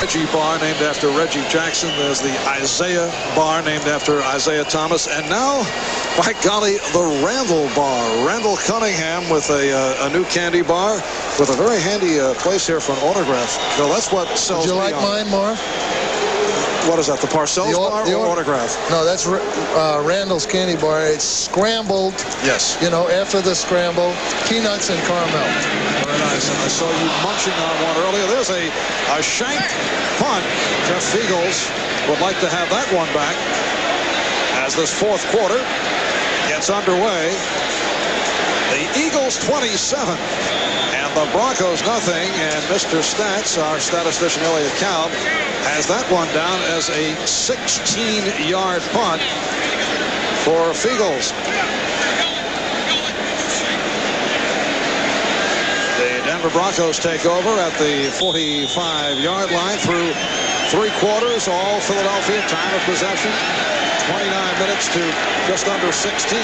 Reggie bar named after Reggie Jackson. There's the Isaiah bar named after Isaiah Thomas. And now, by golly, the Randall bar. Randall Cunningham with a new candy bar with a very handy place here for an autograph. Bill, that's what sells. Would you like mine, Marv? What is that, the Parcells bar or autograph? No, that's Randall's candy bar. It's scrambled. Yes. You know, after the scramble, peanuts and caramel. Very nice. And I saw you munching on one earlier. There's a shanked punt. Jeff Fiegels would like to have that one back as this fourth quarter gets underway. The Eagles 27 and the Broncos nothing. And Mr. Stats, our statistician Elliot Kalb, has that one down as a 16-yard punt for Fiegels. The Denver Broncos take over at the 45-yard line through 3 quarters. All Philadelphia. Time of possession 29 minutes to just under 16.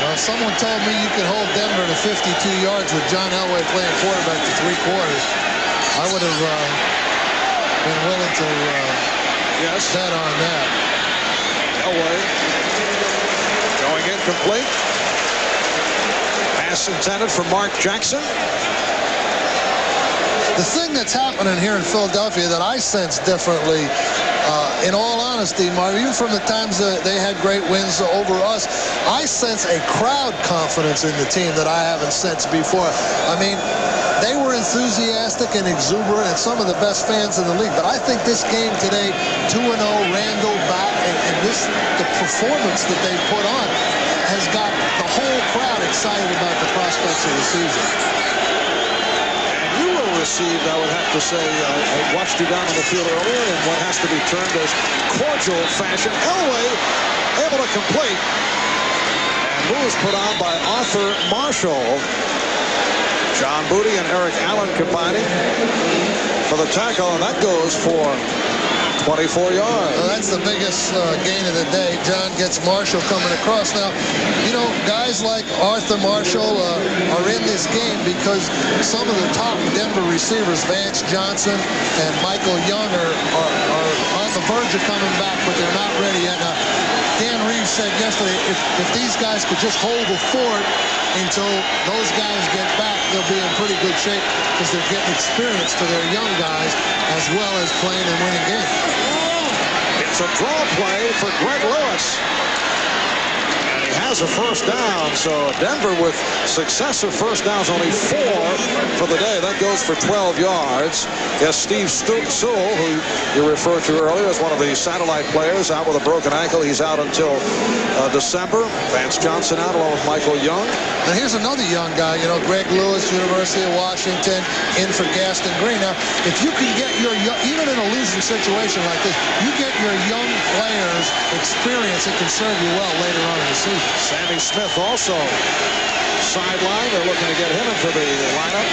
Well, someone told me you could hold Denver to 52 yards with John Elway playing quarterback to 3 quarters. I would have been willing to bet on that. Elway going incomplete. Pass intended for Mark Jackson. The thing that's happening here in Philadelphia that I sense differently, in all honesty, Mark, even from the times that they had great wins over us, I sense a crowd confidence in the team that I haven't sensed before. I mean, they were enthusiastic and exuberant and some of the best fans in the league. But I think this game today, 2-0, Randall back, and the performance that they put on has got the whole crowd excited about the prospects of the season. Received, I would have to say, I watched you down on the field earlier in what has to be termed as cordial fashion. Elway able to complete, and moves put on by Arthur Marshall. John Booty and Eric Allen combining for the tackle, and that goes for 24 yards. Well, that's the biggest gain of the day. John gets Marshall coming across. Now, you know, guys like Arthur Marshall are in this game because some of the top Denver receivers, Vance Johnson and Michael Young, are on the verge of coming back, but they're not ready yet. Now, Dan Reeves said yesterday, if these guys could just hold the fort until those guys get back, they'll be in pretty good shape because they're getting experience to their young guys as well as playing and winning games. It's a draw play for Greg Lewis. And he has a first down, so Denver with successive first downs, only 4 for the day. That goes for 12 yards. Yes, Steve Sewell, who you referred to earlier, is one of the satellite players out with a broken ankle. He's out until December. Vance Johnson out along with Michael Young. And here's another young guy, you know, Greg Lewis, University of Washington, in for Gaston Green. Now, if you can get your young, even in a losing situation like this, you get your young players experience, it can serve you well later on in the season. Sammy Smith also sideline. They're looking to get him into the lineup.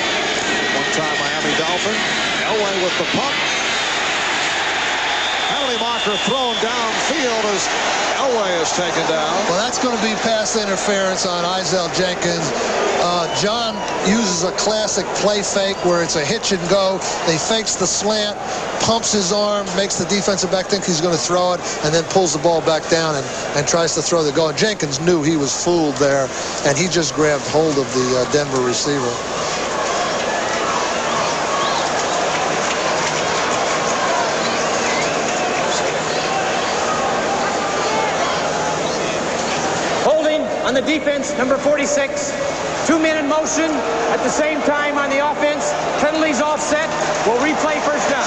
One-time Miami Dolphin. Elway with the pump. Penalty marker thrown downfield as Elway is taken down. Well, that's going to be pass interference on Isaiah Jenkins. John uses a classic play fake where it's a hitch and go. They fakes the slant, pumps his arm, makes the defensive back think he's going to throw it, and then pulls the ball back down and tries to throw the goal. Jenkins knew he was fooled there, and he just grabbed hold of the Denver receiver. On the defense, number 46, 2 men in motion at the same time on the offense. Penalties offset. We'll replay first down.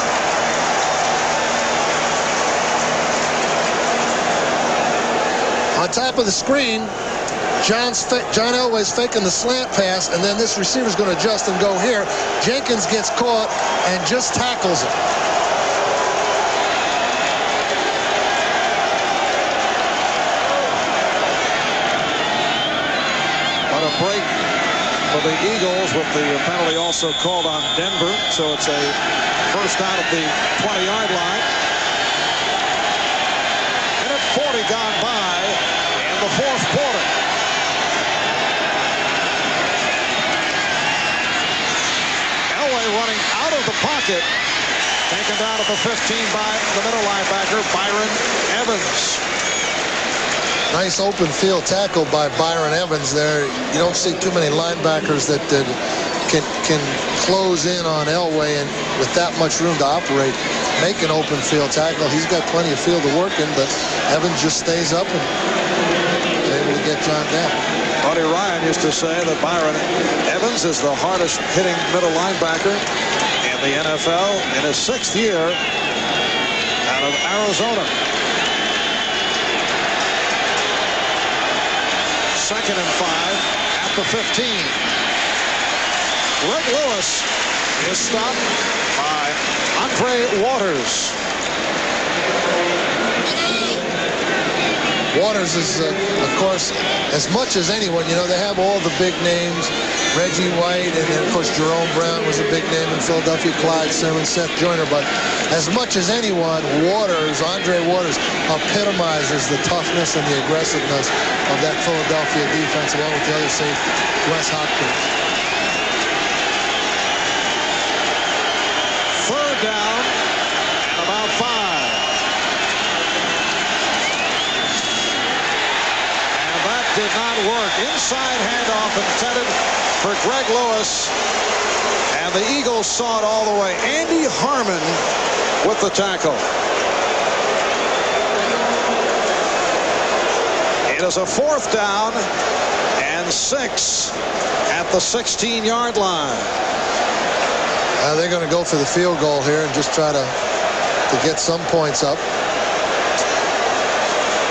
On top of the screen, John Elway's faking the slant pass, and then this receiver's going to adjust and go here. Jenkins gets caught and just tackles it. Break for the Eagles with the penalty also called on Denver. So it's a first down at the 20-yard line. Minute 40 gone by in the fourth quarter. Elway running out of the pocket Taken down at the 15 by the middle linebacker, Byron Evans. Nice open field tackle by Byron Evans there. You don't see too many linebackers that can close in on Elway and with that much room to operate, make an open field tackle. He's got plenty of field to work in, but Evans just stays up and is able to get John down. Buddy Ryan used to say that Byron Evans is the hardest hitting middle linebacker in the NFL in his 6th year out of Arizona. 2nd and 5 at the 15. Greg Lewis is stopped by Andre Waters. Waters is, of course, as much as anyone, you know, they have all the big names. Reggie White, and then, of course, Jerome Brown was a big name in Philadelphia, Clyde Simmons, Seth Joyner. But as much as anyone, Andre Waters, epitomizes the toughness and the aggressiveness of that Philadelphia defense, along with the other safety, Wes Hopkins. 3rd down and about 5. And that did not work. Inside handoff intended for Greg Lewis. And the Eagles saw it all the way. Andy Harmon with the tackle. It is a 4th down and 6 at the 16-yard line. They're going to go for the field goal here and just try to get some points up.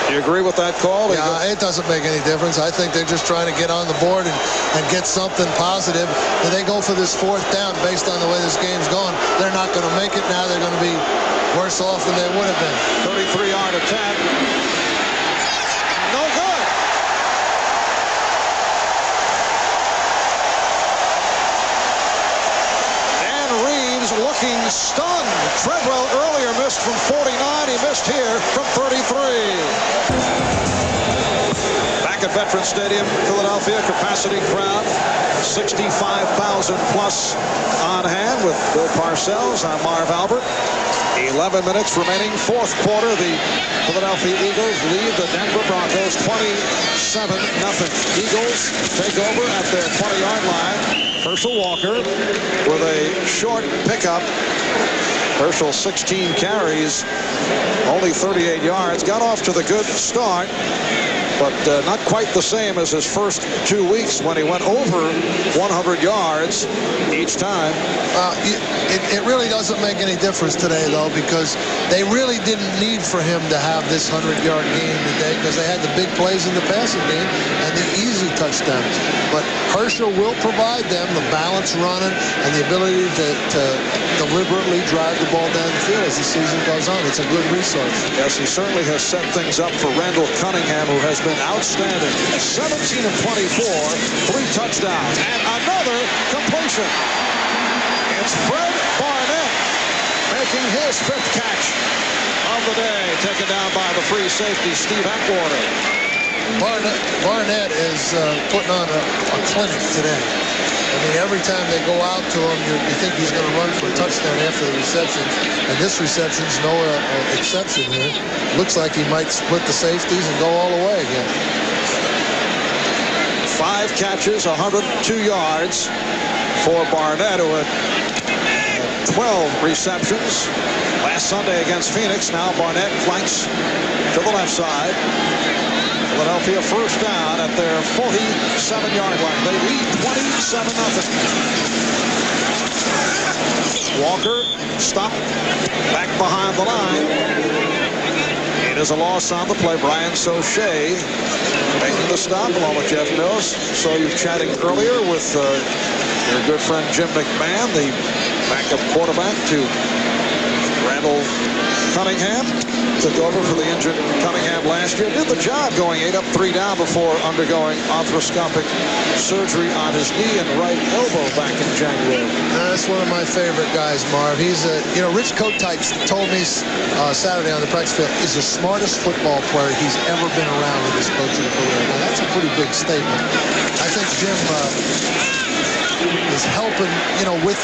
Do you agree with that call? Yeah, it doesn't make any difference. I think they're just trying to get on the board and get something positive. If they go for this 4th down based on the way this game's going, they're not going to make it now. They're going to be worse off than they would have been. 33-yard attack. No good. Dan Reeves looking stunned. Treadwell earlier missed from 49. He missed here from 33. Back at Veterans Stadium, Philadelphia, capacity crowd, 65,000 plus on hand with Bill Parcells. I'm Marv Albert. 11 minutes remaining, 4th quarter. The Philadelphia Eagles lead the Denver Broncos 27-0. Eagles take over at their 20-yard line. Herschel Walker with a short pickup. Herschel 16 carries, only 38 yards. Got off to the good start, but not quite the same as his first 2 weeks when he went over 100 yards each time. It really doesn't make any difference today, though, because they really didn't need for him to have this 100-yard game today because they had the big plays in the passing game and the easy touchdowns. But Herschel will provide them the balance running and the ability to deliberately drive the ball down the field as the season goes on. It's a good resource. Yes, he certainly has set things up for Randall Cunningham, who has been outstanding. 17 of 24, 3 touchdowns, and another completion. It's Fred Barnett making his 5th catch of the day, taken down by the free safety, Steve Atwater. Barnett is putting on a clinic today. I mean, every time they go out to him, you think he's going to run for a touchdown after the reception. And this reception's no exception here. Looks like he might split the safeties and go all the way again. 5 catches, 102 yards for Barnett, who had 12 receptions last Sunday against Phoenix. Now Barnett flanks to the left side. Philadelphia 1st down at their 47-yard line. They lead 27-0. Walker stopped back behind the line. It is a loss on the play. Brian Sauché making the stop along with Jeff Mills. So you chatting earlier with your good friend Jim McMahon, the backup quarterback to Randall Cunningham. Took over for the injured Cunningham last year. Did the job going 8 up, 3 down before undergoing arthroscopic surgery on his knee and right elbow back in January. That's one of my favorite guys, Marv. He's Rich Kotite told me Saturday on the practice field, he's the smartest football player he's ever been around in his coaching career. Now, that's a pretty big statement. I think Jim is helping, with